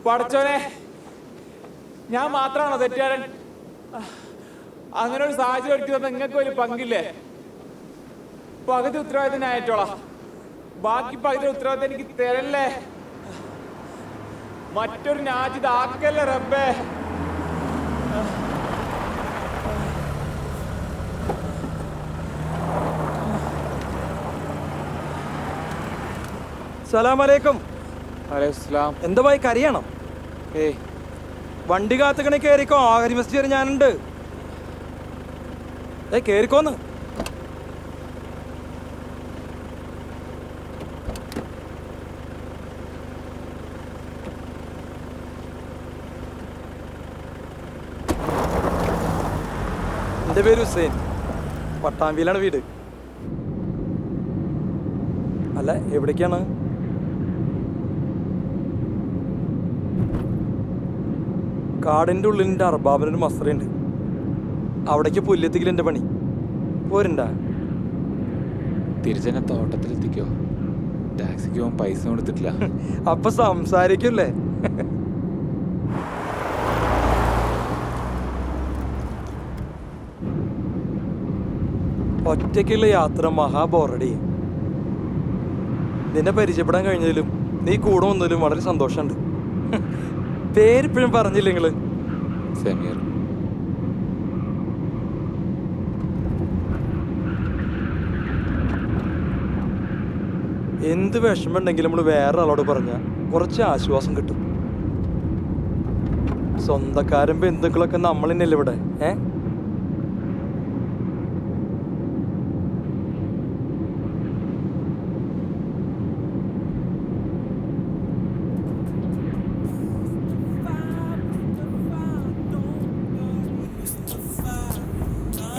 പടച്ചോനെ, ഞാൻ മാത്രമാണോ തെറ്റുകാരൻ? അങ്ങനെ ഒരു സാഹചര്യം ഒരുക്കുന്നത് നിങ്ങൾക്ക് ഒരു പങ്കില്ലേ? പകുതി ഉത്തരവാദിത്തം ഞാൻ ഏറ്റോളാം, ബാക്കി പകുതി ഉത്തരവാദിത്തം എനിക്ക് തരല്ലേ. മറ്റൊരു നാജിദ് ആക്കല്ലേ റബ്ബേ. സലാമലൈക്കും. വലൈക്കുസ്സലാം. എന്താ ഭായി കറിയാണോ? ഏയ്, വണ്ടി കാത്തുക്കണേ കേറിക്കോ, ആഹരി മസ്ജിദ് ഞാനുണ്ട്. കേറിക്കോന്ന്. എൻ്റെ പേര് ഹുസൈൻ, പട്ടാമ്പിയിലാണ് വീട്. അല്ല, എവിടേക്കാണ്? കാടിൻ്റെ ഉള്ളിൻ്റെ അർബാബിനൊരു മസ്രയുണ്ട്, അവിടേക്ക് പുല്ലെത്തിക്കൽ എൻ്റെ പണി. പോരണ്ട? തിരിച്ചെന്നെ തോട്ടത്തിലെത്തിക്കോ, ടാക്സിക്ക് പോകാൻ പൈസ കൊടുത്തിട്ടില്ല. അപ്പൊ സംസാരിക്കല്ലേ? ഒറ്റയ്ക്കുള്ള യാത്ര മഹാബോറടി. നിന്നെ പരിചയപ്പെടാൻ കഴിഞ്ഞതിലും നീ കൂടെ വന്നതിലും വളരെ സന്തോഷമുണ്ട്. പേരിപ്പോഴും പറഞ്ഞില്ല നിങ്ങള്? സമീർ. എന്ത് വിഷമമുണ്ടെങ്കിലും നമ്മൾ വേറെ ആളോട് പറഞ്ഞാൽ കുറച്ച് ആശ്വാസം കിട്ടും. സ്വന്തക്കാരും ബന്ധുക്കളൊക്കെ നമ്മൾ തന്നെയല്ലേ ഇവിടെ.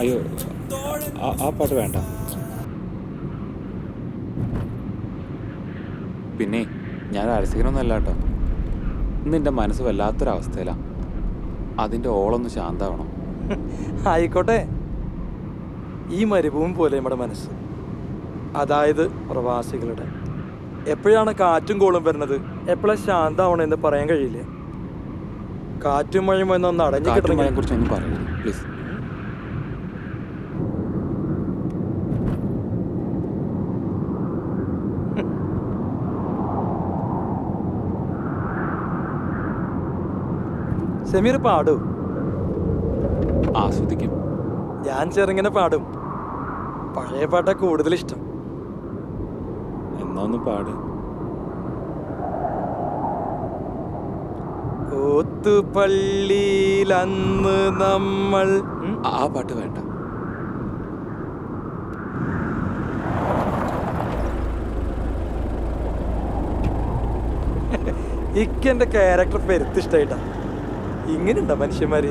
അയ്യോ, ആ പാട്ട് വേണ്ട. പിന്നെ ഞാൻ അരസിക്കണമൊന്നുമല്ല കേട്ടോ. ഇന്ന് എൻ്റെ മനസ്സ് വല്ലാത്തൊരവസ്ഥയിലാണ്. അതിൻ്റെ ഓളൊന്ന് ശാന്തമാവണം. ആയിക്കോട്ടെ. ഈ മരുഭൂമി പോലെ നമ്മുടെ മനസ്സ്, അതായത് പ്രവാസികളുടെ. എപ്പോഴാണ് കാറ്റും കോളും വരുന്നത്, എപ്പോഴാണ് ശാന്തമാവണമെന്ന് പറയാൻ കഴിയില്ല. കാറ്റും മഴയും എന്നൊന്ന് അടഞ്ഞു കിട്ടണതിനെ കുറിച്ചൊന്നും പറയരുത് പ്ലീസ്. സമീർ പാടൂ. ആസ്വദിക്കും. ഞാൻ ചെറുങ്ങനെ പാടും. പഴയ പാട്ടാ കൂടുതൽ ഇഷ്ടം. എന്നാ ഒന്ന് പാട്. ഓത്തുപള്ളിയിൽ അന്ന് നമ്മൾ. ആ പാട്ട് വേണ്ട. ഇക്കെന്റെ ക്യാരക്ടർ പെരുത്ത് ഇഷ്ടായിട്ടാ. ഇങ്ങനെയുണ്ടോ മനുഷ്യന്മാര്?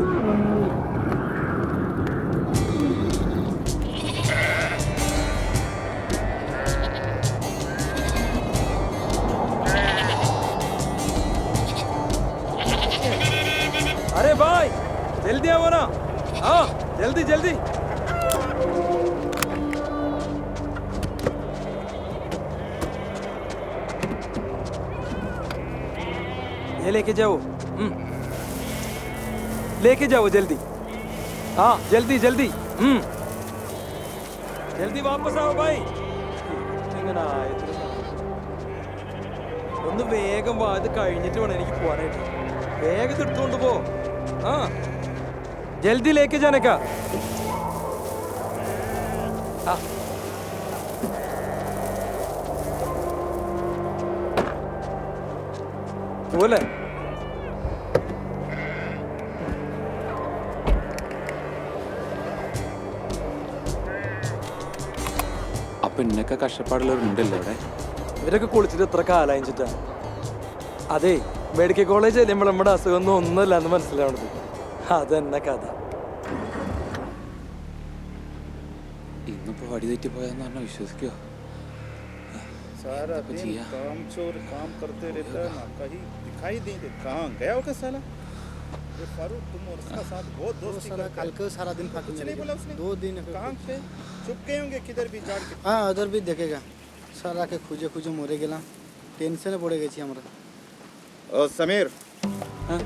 अरे भाई जल्दी आओ ना. हाँ जल्दी जल्दी. ये लेके जाओ. लेके जाओ जल्दी. हाँ जल्दी जल्दी. जल्दी वापस आओ भाई. ഒന്ന് വേഗം വാ, ഇത് കഴിഞ്ഞിട്ട് വേണം എനിക്ക് പോവാനായിട്ട്. വേഗം എടുത്തുകൊണ്ട് പോ. ആ ജൽദി ലേക്ക് ജാനേക്കാ. പോലെ അപ്പൊ ഇന്നൊക്കെ കഷ്ടപ്പാടുള്ളവരുണ്ടല്ലോ ഇവിടെ. ഇവരൊക്കെ കുളിച്ചിട്ട് എത്ര കാലായിച്ചിട്ടാ. അതെ, മെഡിക്കൽ കോളേജ് ചെല്ലുമ്പോൾ നമ്മുടെ അസുഖമൊന്നും ഒന്നുമില്ല എന്ന് മനസ്സിലാവണത്. അതെന്നെ കഥ. ഇന്നിപ്പോ വടി തെറ്റി പോയാന്ന് പറഞ്ഞാൽ വിശ്വസിക്കോ? सारा दिन काम चोर काम करते रहता है ना, कहीं दिखाई नहीं दे. कहाँ गया होगा साला ये फारूक? तुम और उसका साथ बहुत दोस्ती करते. कल को सारा दिन फाकू कुछ नहीं बोला उसने? 2 दिन कहाँ से चुप गए होंगे किधर भी जान के. हाँ उधर भी देखेगा. सारा के खुजे खुजे मरे गेला. टेंशन पड़े गई हमरा. ओ समीर हाँ,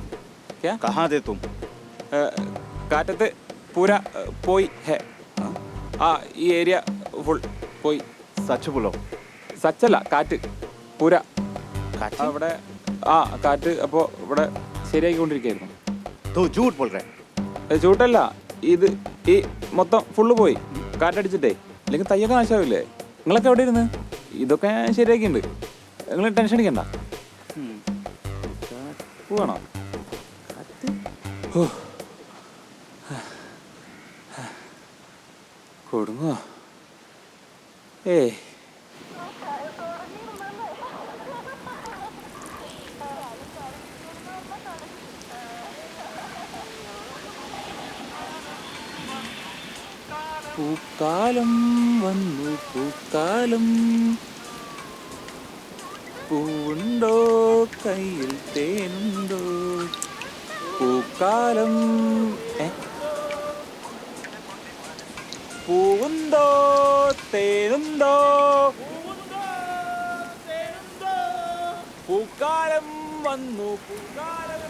क्या कहाँ थे तुम? കാറ്റത്ത് പൂര പോയി ഹേ ആ ഈ ഏരിയ ഫുൾ പോയി. सच बोलो. സച്ചല്ല കാറ്റ് പൂര काची? അവിടെ ആ കാറ്റ് അപ്പോൾ ഇവിടെ ശരിയാക്കിക്കൊണ്ടിരിക്കുകയായിരുന്നു. तू झूठ बोल रहा है. ചൂട്ടല്ല ഇത് ഈ മൊത്തം ഫുള്ള് പോയി കാറ്റടിച്ചിട്ടേ. അല്ലെങ്കിൽ തയ്യൊക്കെ നാശാവില്ലേ? നിങ്ങളൊക്കെ എവിടെ ഇരുന്ന്? ഇതൊക്കെ ഞാൻ ശരിയാക്കിയിട്ടുണ്ട്. നിങ്ങൾ ടെൻഷൻ അടിക്കണ്ട. പോവാണോ? കൊടുങ്ങോ? ഏയ് പൂക്കാലം വന്നു പൂക്കാലം, പൂവുണ്ടോ കയ്യിൽ തേനുണ്ടോ? പൂക്കാലം പൂവുണ്ടോ തേനുണ്ടോ? പൂക്കാലം വന്നു പൂക്കാലം,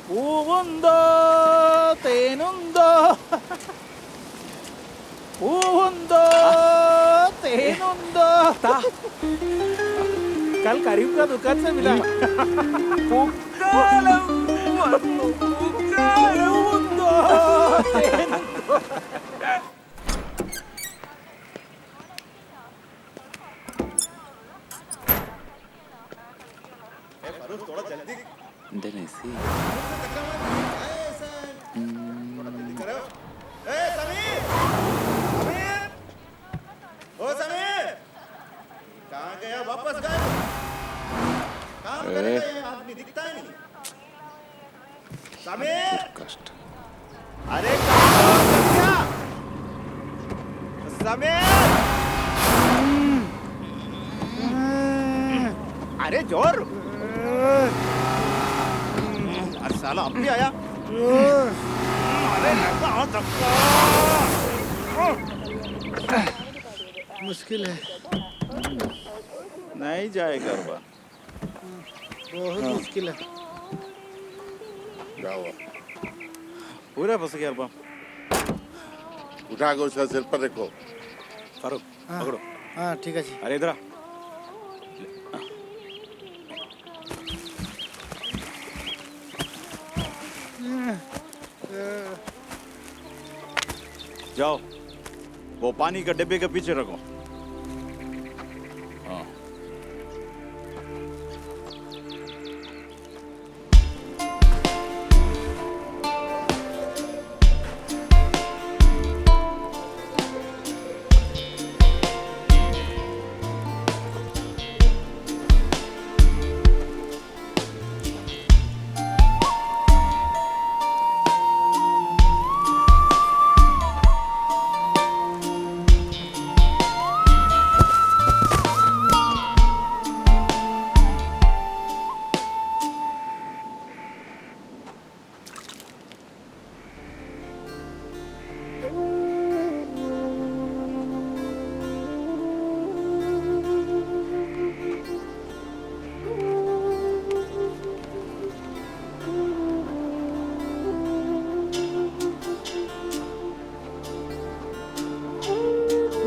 പൂവുണ്ടോ തേനുണ്ടോ? പൂവുണ്ടോ തേനുണ്ടോ? कल करीब का दुकान से मिला. പൂക്കാലം വന്നു പൂക്കാലമുണ്ടോ തേനുണ്ടോ? थोड़ा जल्दी. എന്റെ നസി ए समीर, समीर, ओ समीर, कहाँ गया? वापस गए? काम करने गए, आदमी दिखता ही नहीं. समीर, കഷ്ടം. अरे कहाँ गया? समीर, अरे जोर. अरे साला अब भी आया. अरे लगा धक्का. मुश्किल है, नहीं जाएगा बा. बहुत मुश्किल है. क्या हुआ? पूरा फंस गया बा. उठा के उसका सिर पर रखो. फारूक हाँ. पकड़ो. हाँ ठीक है जी. अरे इधर आ. जाओ, वो पानी का डिब्बे के पीछे रखो. हाँ.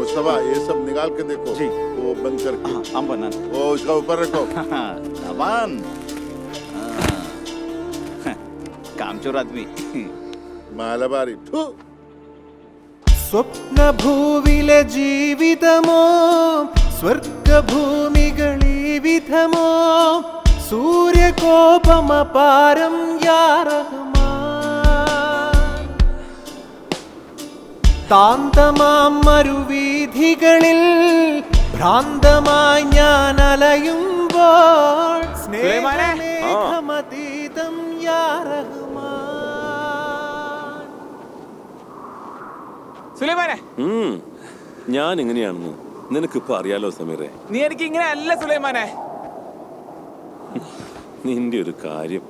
मुस्तफा ये सब निकाल के देखो. जी. वो बंद करके. हाँ, हम बना. वो उसका ऊपर रखो. अबान. कामचोर आदमी. മാലബാരി. സ്വപ്നഭൂവിലെ ജീവിതമോ സ്വർഗഭൂമികളീ വിധമോ സൂര്യകോപമപാരം യാ റഹ്മാൻ. താന്തമാം മരുവീഥികളിൽ ഭ്രാന്തമായി ഞാൻ അലയുമ്പോൾ സ്നേഹമതീതം യാ റഹ്മാൻ. സുലൈമാനെ, ഞാൻ എങ്ങനെയാണെന്ന് നിനക്കിപ്പോ അറിയാലോ സമീറെ. നീ എനിക്ക് ഇങ്ങനെ അല്ല സുലൈമാനെ. നിന്റെ ഒരു കാര്യം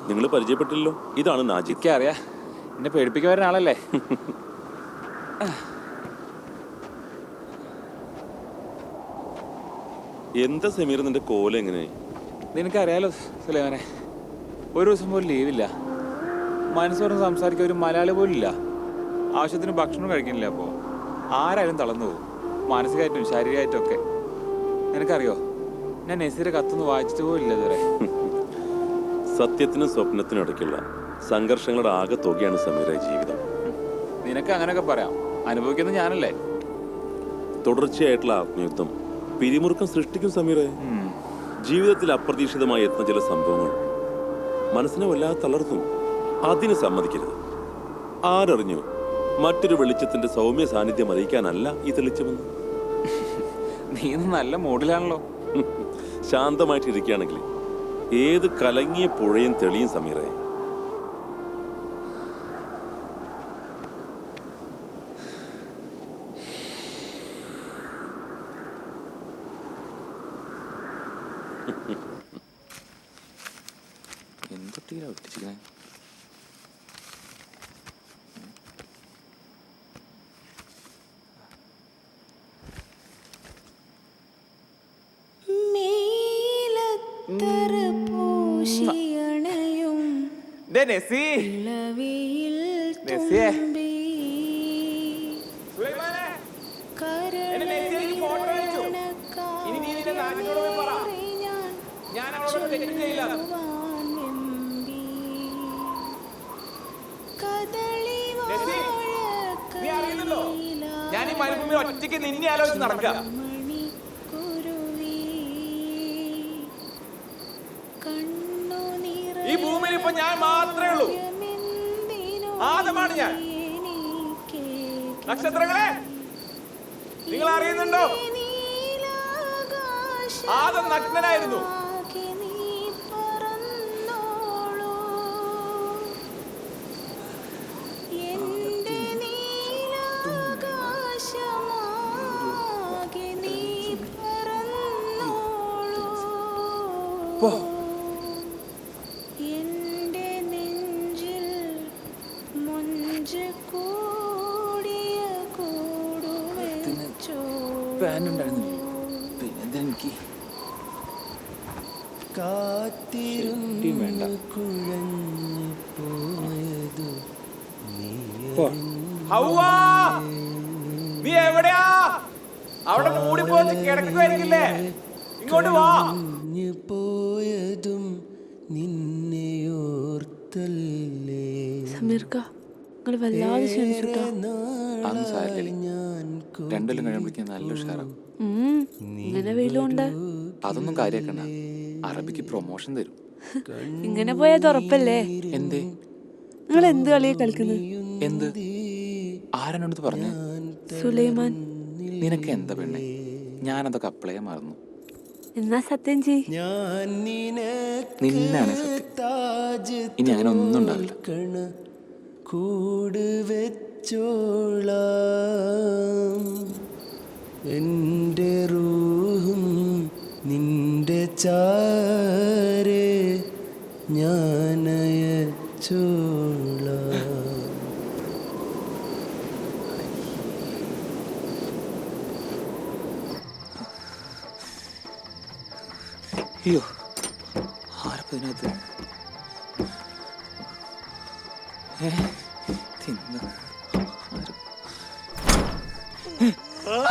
നിങ്ങൾ പരിചയപ്പെട്ടില്ലല്ലോ. ഇതാണ് നാജിദ്. എനിക്ക് അറിയാ, എന്നെ പേടിപ്പിക്കാൻ വരുന്ന ആളല്ലേ. എന്താ സമീർ നിന്റെ കോല എങ്ങനെ? നിനക്കറിയാലോ സുലൈമാനെ, ഒരു ദിവസം പോലും ലീവില്ല. മനസ്സ് പറഞ്ഞ് സംസാരിക്കാൻ ഒരു മലയാളി പോലും ഇല്ല. ആവശ്യത്തിന് ഭക്ഷണം കഴിക്കുന്നില്ല. അപ്പോൾ ആരായാലും തളർന്നു പോകും, മാനസികമായിട്ടും ശാരീരികമായിട്ടും ഒക്കെ. നിനക്കറിയോ, ഞാൻ നസീറെ കത്തൊന്ന് വായിച്ചിട്ട് പോലില്ല ഇതുവരെ. സത്യത്തിനും സ്വപ്നത്തിനും ഇടയ്ക്കുള്ള സംഘർഷങ്ങളുടെ ആകെ തുകയാണ് സമീറായി ജീവിതം. നിനക്ക് അങ്ങനെയൊക്കെ പറയാം, അനുഭവിക്കുന്നത് ഞാനല്ലേ. തുടർച്ചയായിട്ടുള്ള ആത്മയുദ്ധം പിരിമുറുക്കം സൃഷ്ടിക്കും സമീറെ. ജീവിതത്തിൽ അപ്രതീക്ഷിതമായി എത്തുന്ന ചില സംഭവങ്ങൾ മനസ്സിനെ വല്ലാതെ തളർത്തും. അതിന് സമ്മതിക്കരുത്. ആരറിഞ്ഞു മറ്റൊരു വെളിച്ചത്തിന്റെ സൗമ്യ സാന്നിധ്യം അറിയിക്കാനല്ല ഈ തെളിച്ചമെന്ന്. നീ ഇന്ന് നല്ല മൂഡിലാണല്ലോ. ശാന്തമായിട്ടിരിക്കുകയാണെങ്കിൽ ഏത് കലങ്ങിയ പുഴയും തെളിയും സമീറെ. എന്തൊട്ടിയാ ഒട്ടിച്ചിരിക്കണേ? ഞാൻ ഈ മരുഭൂമി ഒറ്റയ്ക്ക് നിന്നെ ആലോചിച്ച് നടക്കാം. ഈ ഭൂമിയിൽ ഇപ്പൊ ഞാൻ മാത്രമേ ഉള്ളൂ. ആദമാണ് ഞാൻ. നക്ഷത്രങ്ങളെ, നിങ്ങൾ അറിയുന്നുണ്ടോ? ആദം നഗ്നനായിരുന്നു. പിന്നെന്തെനിക്ക് വേണ്ട. നീ എവിടെയാ? അവിടെ മൂടി പോയി കിടക്കുമായിരിക്കില്ലേ? ഇങ്ങോട്ട് വാ. പോയതും നിന്നെയോർത്തല്ലേ സമീർക്ക, നിങ്ങൾ വല്ലാതെ ക്ഷണിച്ചിട്ടാ. അന്ന് സാരില്ല, രണ്ടെല്ലാം കഴിയുമ്പോഴേക്കും നല്ല ഉഷാറാവും. ഇങ്ങനെ വെയിലുണ്ട്. അതൊന്നും കാര്യാക്കണ്ട, അറബിക്ക് പ്രൊമോഷൻ തരും. ഇങ്ങനെ പോയത് ഉറപ്പല്ലേ? എന്തേ? നിങ്ങൾ എന്ത് കളിയാ കളിക്കുന്നത്? എന്ത്? ആരെന്നോട് പറഞ്ഞു? സുലൈമാൻ. നിനക്ക് എന്താ പെണ്ണെ, ഞാനതൊക്കെ അപ്ലൈ മറന്നു. എന്നാ സത്യം ചെയ്. നിന്നാണ് സത്യം. ഇനി അങ്ങനെ ഒന്നും ഉണ്ടാവില്ല. കൂട് വെച്ചോളാം എൻ്റെ റൂഹും നിന്റെ ചാരേ ഞാനയച്ചോളാം. അയ്യോ, ആരപ്പ ഇതിനകത്ത്? തിന്ന്.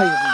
അയ്യോ.